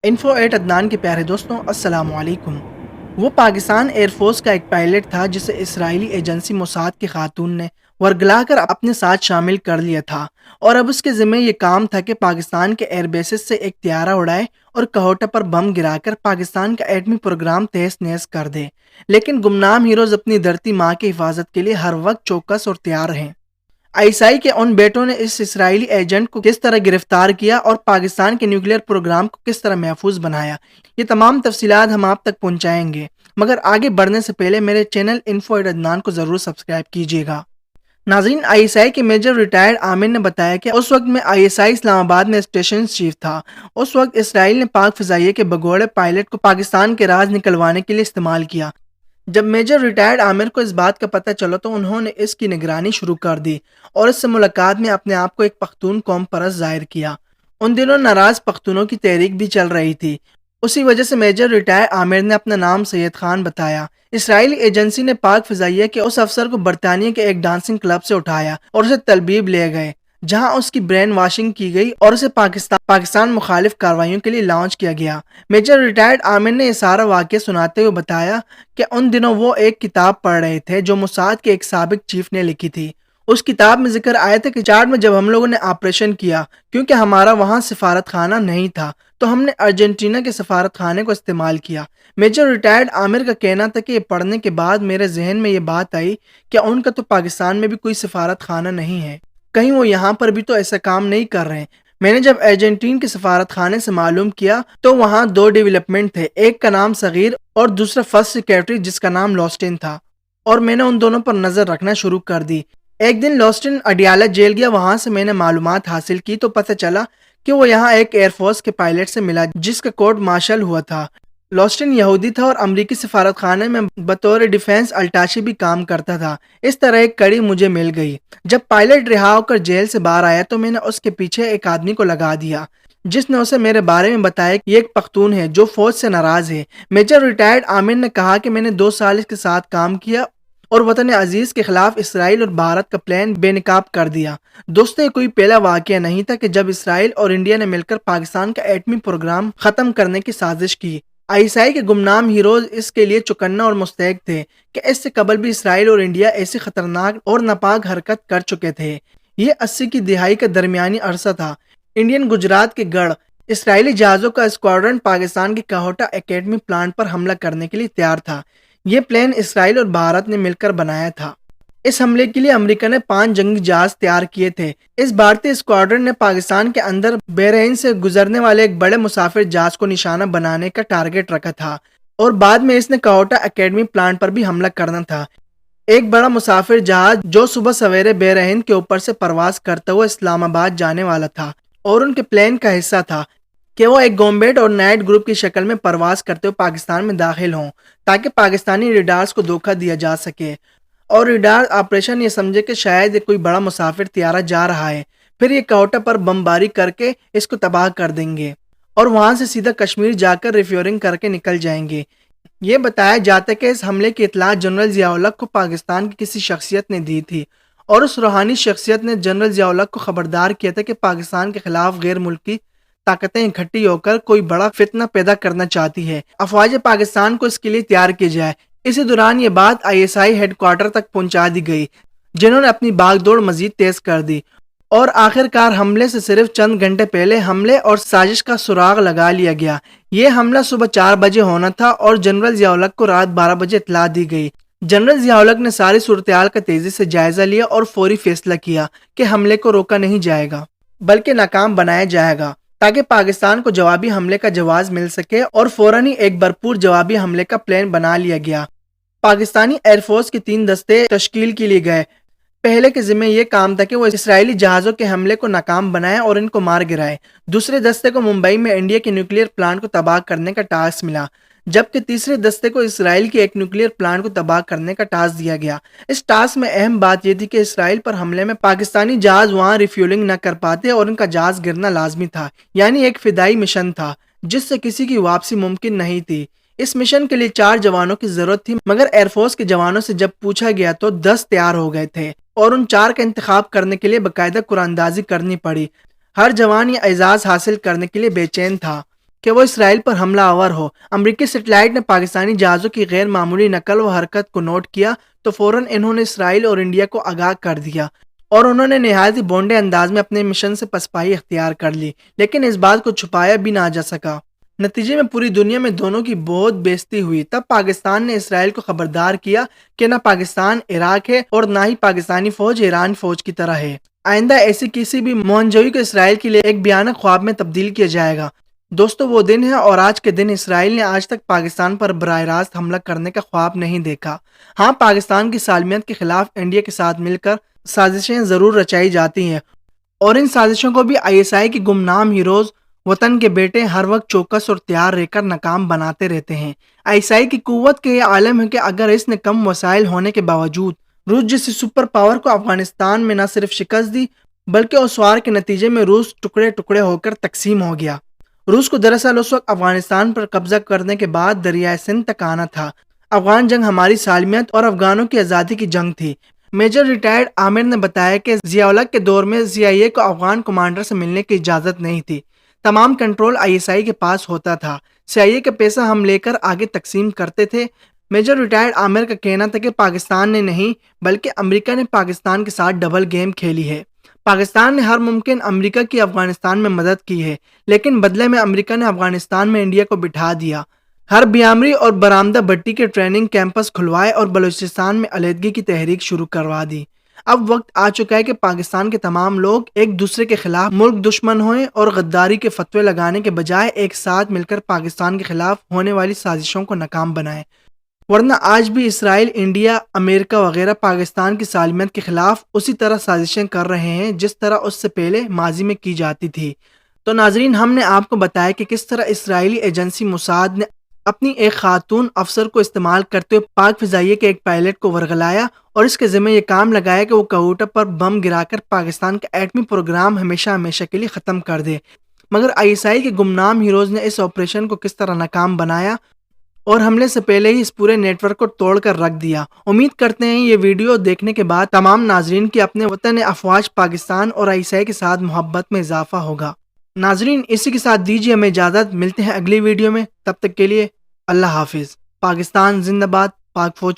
Info at Adnan کے پیارے دوستوں، السلام علیکم۔ وہ پاکستان ایئر فورس کا ایک پائلٹ تھا جسے اسرائیلی ایجنسی موساد کی خاتون نے ورگلا کر اپنے ساتھ شامل کر لیا تھا، اور اب اس کے ذمہ یہ کام تھا کہ پاکستان کے ایئر بیسز سے ایک طیارہ اڑائے اور کہوٹہ پر بم گرا کر پاکستان کا ایٹمی پروگرام تہس نہس کر دے۔ لیکن گمنام ہیروز اپنی دھرتی ماں کی حفاظت کے لیے ہر وقت چوکس اور تیار رہیں۔ آئیسائی کے ان بیٹوں نے اس اسرائیلی ایجنٹ کو کس طرح گرفتار کیا اور پاکستان کے نیوکلیئر پروگرام کو کس طرح محفوظ بنایا، یہ تمام تفصیلات ہم آپ تک پہنچائیں گے، مگر آگے بڑھنے سے پہلے میرے چینل انفو ایٹ عدنان کو ضرور سبسکرائب کیجیے گا۔ ناظرین، آئی ایس آئی کے میجر ریٹائرڈ عامر نے بتایا کہ اس وقت میں آئی ایس آئی اسلام آباد میں اسٹیشن چیف تھا۔ اس وقت اسرائیل نے پاک فضائیہ کے بگوڑے پائلٹ کو پاکستان کے راز نکلوانے کے لیے استعمال کیا۔ جب میجر ریٹائرڈ عامر کو اس بات کا پتہ چلا تو انہوں نے اس کی نگرانی شروع کر دی اور اس سے ملاقات میں اپنے آپ کو ایک پختون قوم پرست ظاہر کیا۔ ان دنوں ناراض پختونوں کی تحریک بھی چل رہی تھی، اسی وجہ سے میجر ریٹائرڈ عامر نے اپنا نام سید خان بتایا۔ اسرائیلی ایجنسی نے پاک فضائیہ کے اس افسر کو برطانیہ کے ایک ڈانسنگ کلب سے اٹھایا اور اسے تلبیب لے گئے، جہاں اس کی برین واشنگ کی گئی اور اسے پاکستان مخالف کارروائیوں کے لیے لانچ کیا گیا۔ میجر ریٹائرڈ عامر نے یہ سارا واقعہ سناتے ہوئے بتایا کہ ان دنوں وہ ایک کتاب پڑھ رہے تھے جو موساد کے ایک سابق چیف نے لکھی تھی۔ اس کتاب میں ذکر آیا تھا کہ چاڈ میں جب ہم لوگوں نے آپریشن کیا، کیونکہ ہمارا وہاں سفارت خانہ نہیں تھا، تو ہم نے ارجنٹینا کے سفارت خانے کو استعمال کیا۔ میجر ریٹائرڈ عامر کا کہنا تھا کہ یہ پڑھنے کے بعد میرے ذہن میں یہ بات آئی کہ ان کا تو پاکستان میں بھی کوئی سفارت خانہ نہیں ہے، کہیں وہ یہاں پر بھی تو ایسا کام نہیں کر رہے ہیں۔ میں نے جب ارجنٹین کے سفارت خانے سے معلوم کیا تو وہاں دو ڈیولپمنٹ تھے، ایک کا نام صغیر اور دوسرا فرسٹ سیکرٹری جس کا نام لاسٹن تھا، اور میں نے ان دونوں پر نظر رکھنا شروع کر دی۔ ایک دن لاسٹن اڈیالہ جیل گیا، وہاں سے میں نے معلومات حاصل کی تو پتہ چلا کہ وہ یہاں ایک ایئر فورس کے پائلٹ سے ملا جس کا کورٹ مارشل ہوا تھا۔ لاسٹن یہودی تھا اور امریکی سفارت خانے میں بطور ڈیفینس الٹاشی بھی کام کرتا تھا۔ اس طرح ایک کڑی مجھے مل گئی۔ جب پائلٹ رہا ہو کر جیل سے باہر آیا تو میں نے اس کے پیچھے ایک آدمی کو لگا دیا جس نے اسے میرے بارے میں بتایا کہ یہ ایک پختون ہے جو فوج سے ناراض ہے۔ میجر ریٹائرڈ عامر نے کہا کہ میں نے 2 سال اس کے ساتھ کام کیا اور وطن عزیز کے خلاف اسرائیل اور بھارت کا پلان بے نقاب کر دیا۔ دوستو، یہ کوئی پہلا واقعہ نہیں تھا کہ جب اسرائیل اور انڈیا نے مل کر پاکستان کا ایٹمی پروگرام ختم کرنے کی سازش کی۔ آئی ایس آئی کے گمنام ہیروز اس کے لیے چوکنا اور مستعد تھے کہ اس سے قبل بھی اسرائیل اور انڈیا ایسی خطرناک اور ناپاک حرکت کر چکے تھے۔ یہ 80 کی دہائی کا درمیانی عرصہ تھا۔ انڈین گجرات کے گڑھ اسرائیلی جہازوں کا اسکواڈرن پاکستان کے کہوٹہ اکیڈمی پلانٹ پر حملہ کرنے کے لیے تیار تھا۔ یہ پلان اسرائیل اور بھارت نے مل کر بنایا تھا۔ اس حملے کے لیے امریکہ نے 5 جنگی جہاز تیار کیے تھے۔ اس بھارتی اسکواڈرن نے پاکستان کے اندر بحرین سے گزرنے والے ایک بڑے مسافر جہاز کو نشانہ بنانے کا ٹارگٹ رکھا تھا، اور بعد میں اس نے کہوٹہ اکیڈمی پلانٹ پر بھی حملہ کرنا تھا۔ ایک بڑا مسافر جہاز جو صبح سویرے بحرین کے اوپر سے پرواز کرتا ہوا اسلام آباد جانے والا تھا، اور ان کے پلان کا حصہ تھا کہ وہ ایک گومبیٹ اور نائٹ گروپ کی شکل میں پرواز کرتے ہوئے پاکستان میں داخل ہوں تاکہ پاکستانی ریڈارز کو دھوکہ دیا جا سکے، اور ریڈار آپریشن یہ سمجھے کہ شاید یہ کوئی بڑا مسافر طیارہ جا رہا ہے، پھر یہ کہوٹہ پر بمباری کر کے اس کو تباہ کر دیں گے اور وہاں سے سیدھا کشمیر جا کر ریفیورنگ کر کے نکل جائیں گے۔ یہ بتایا جاتا ہے کہ اس حملے کی اطلاع جنرل ضیاء الحق کو پاکستان کی کسی شخصیت نے دی تھی، اور اس روحانی شخصیت نے جنرل ضیاء الحق کو خبردار کیا تھا کہ پاکستان کے خلاف غیر ملکی طاقتیں اکٹھی ہو کر کوئی بڑا فتنہ پیدا کرنا چاہتی ہے، افواج پاکستان کو اس کے لیے تیار کیا جائے۔ اسی دوران یہ بات I S I had quarter تک پہنچا دی گئی، جنہوں نے اپنی باغ دوڑ مزید تیز کر دی، اور آخر کار حملے سے صرف چند گھنٹے پہلے حملے اور سازش کا سراغ لگا لیا گیا۔ یہ حملہ صبح 4 بجے ہونا تھا اور جنرل ضیاء الحق کو رات 12 بجے اطلاع دی گئی۔ جنرل ضیاء الحق نے ساری صورتحال کا تیزی سے جائزہ لیا اور فوری فیصلہ کیا کہ حملے کو روکا نہیں جائے گا بلکہ ناکام بنایا جائے گا، تاکہ پاکستان کو جوابی حملے کا جواز مل سکے، اور فوراً ہی ایک بھرپور جوابی حملے کا پلان بنا لیا گیا۔ پاکستانی ایئر فورس کے 3 دستے تشکیل کے لیے گئے۔ پہلے کے ذمہ یہ کام تھا کہ وہ اسرائیلی جہازوں کے حملے کو ناکام بنائے اور ان کو مار گرائے۔ دوسرے دستے کو ممبئی میں انڈیا کے نیوکلیئر پلانٹ کو تباہ کرنے کا ٹاسک ملا، جبکہ تیسرے دستے کو اسرائیل کے ایک نیوکلیئر پلانٹ کو تباہ کرنے کا ٹاسک دیا گیا۔ اس ٹاسک میں اہم بات یہ تھی کہ اسرائیل پر حملے میں پاکستانی جہاز وہاں ریفیولنگ نہ کر پاتے اور ان کا جہاز گرنا لازمی تھا، یعنی ایک فدائی مشن تھا جس سے کسی کی واپسی ممکن نہیں تھی۔ اس مشن کے لیے 4 جوانوں کی ضرورت تھی، مگر ایئر فورس کے جوانوں سے جب پوچھا گیا تو 10 تیار ہو گئے تھے، اور ان 4 کا انتخاب کرنے کے لیے باقاعدہ قراندازی کرنی پڑی۔ ہر جوان یہ اعزاز حاصل کرنے کے لیے بے چین تھا کہ وہ اسرائیل پر حملہ آور ہو۔ امریکی سیٹلائٹ نے پاکستانی جہازوں کی غیر معمولی نقل و حرکت کو نوٹ کیا تو فوراً انہوں نے اسرائیل اور انڈیا کو آگاہ کر دیا اور انہوں نے نہایت ہی بونڈے انداز میں اپنے مشن سے پسپائی اختیار کر لی، لیکن اس بات کو چھپایا بھی نہ جا سکا۔ نتیجے میں پوری دنیا میں دونوں کی بہت بےزتی ہوئی۔ تب پاکستان نے اسرائیل کو خبردار کیا کہ نہ پاکستان عراق ہے اور نہ ہی پاکستانی فوج ایران فوج کی طرح ہے۔ آئندہ ایسی کسی بھی مہنجوئی کو اسرائیل کے لیے ایک بھیانک خواب میں تبدیل کیا جائے گا۔ دوستو وہ دن ہے اور آج کے دن اسرائیل نے آج تک پاکستان پر براہ راست حملہ کرنے کا خواب نہیں دیکھا۔ ہاں، پاکستان کی سالمیت کے خلاف انڈیا کے ساتھ مل کر سازشیں ضرور رچائی جاتی ہیں اور ان سازشوں کو بھی ISI کی گمنام ہیروز وطن کے بیٹے ہر وقت چوکس اور تیار رہ کر ناکام بناتے رہتے ہیں۔ ISI کی قوت کے یہ عالم ہے کہ اگر اس نے کم وسائل ہونے کے باوجود روس جیسی سپر پاور کو افغانستان میں نہ صرف شکست دی بلکہ اس وار کے نتیجے میں روس ٹکڑے ٹکڑے ہو کر تقسیم ہو گیا۔ روس کو دراصل اس وقت افغانستان پر قبضہ کرنے کے بعد دریائے سندھ تک آنا تھا۔ افغان جنگ ہماری سالمیت اور افغانوں کی آزادی کی جنگ تھی۔ میجر ریٹائرڈ عامر نے بتایا کہ ضیاء الحق کے دور میں CIA کو افغان کمانڈر سے ملنے کی اجازت نہیں تھی۔ تمام کنٹرول ISI کے پاس ہوتا تھا۔ CIA کا پیسہ ہم لے کر آگے تقسیم کرتے تھے۔ میجر ریٹائرڈ عامر کا کہنا تھا کہ پاکستان نے نہیں بلکہ امریکہ نے پاکستان کے ساتھ ڈبل گیم کھیلی ہے۔ پاکستان نے ہر ممکن امریکہ کی افغانستان میں مدد کی ہے، لیکن بدلے میں امریکہ نے افغانستان میں انڈیا کو بٹھا دیا۔ ہر بیامری اور برآمدہ بھٹی کے ٹریننگ کیمپس کھلوائے اور بلوچستان میں علیحدگی کی تحریک شروع کروا دی۔ اب وقت آ چکا ہے کہ پاکستان کے تمام لوگ ایک دوسرے کے خلاف ملک دشمن ہوئیں اور غداری کے فتوے لگانے کے بجائے ایک ساتھ مل کر پاکستان کے خلاف ہونے والی سازشوں کو ناکام بنائیں، ورنہ آج بھی اسرائیل، انڈیا، امریکہ وغیرہ پاکستان کی سالمیت کے خلاف اسی طرح سازشیں کر رہے ہیں جس طرح اس سے پہلے ماضی میں کی جاتی تھی۔ تو ناظرین، ہم نے آپ کو بتایا کہ کس طرح اسرائیلی ایجنسی موساد نے اپنی ایک خاتون افسر کو استعمال کرتے ہوئے پاک فضائیہ کے ایک پائلٹ کو ورغلایا اور اس کے ذمہ یہ کام لگایا کہ وہ کوئٹہ پر بم گرا کر پاکستان کا ایٹمی پروگرام ہمیشہ ہمیشہ کے لیے ختم کر دے۔ مگر ISI کے گمنام ہیروز نے اس آپریشن کو کس طرح ناکام بنایا اور حملے سے پہلے ہی اس پورے نیٹ ورک کو توڑ کر رکھ دیا۔ امید کرتے ہیں یہ ویڈیو دیکھنے کے بعد تمام ناظرین کی اپنے وطن افواج پاکستان اور ISI کے ساتھ محبت میں اضافہ ہوگا۔ ناظرین، اسی کے ساتھ دیجیے ہمیں اجازت، ملتے ہیں اگلی ویڈیو میں، تب تک کے لیے اللہ حافظ۔ پاکستان زندہ باد، پاک فوج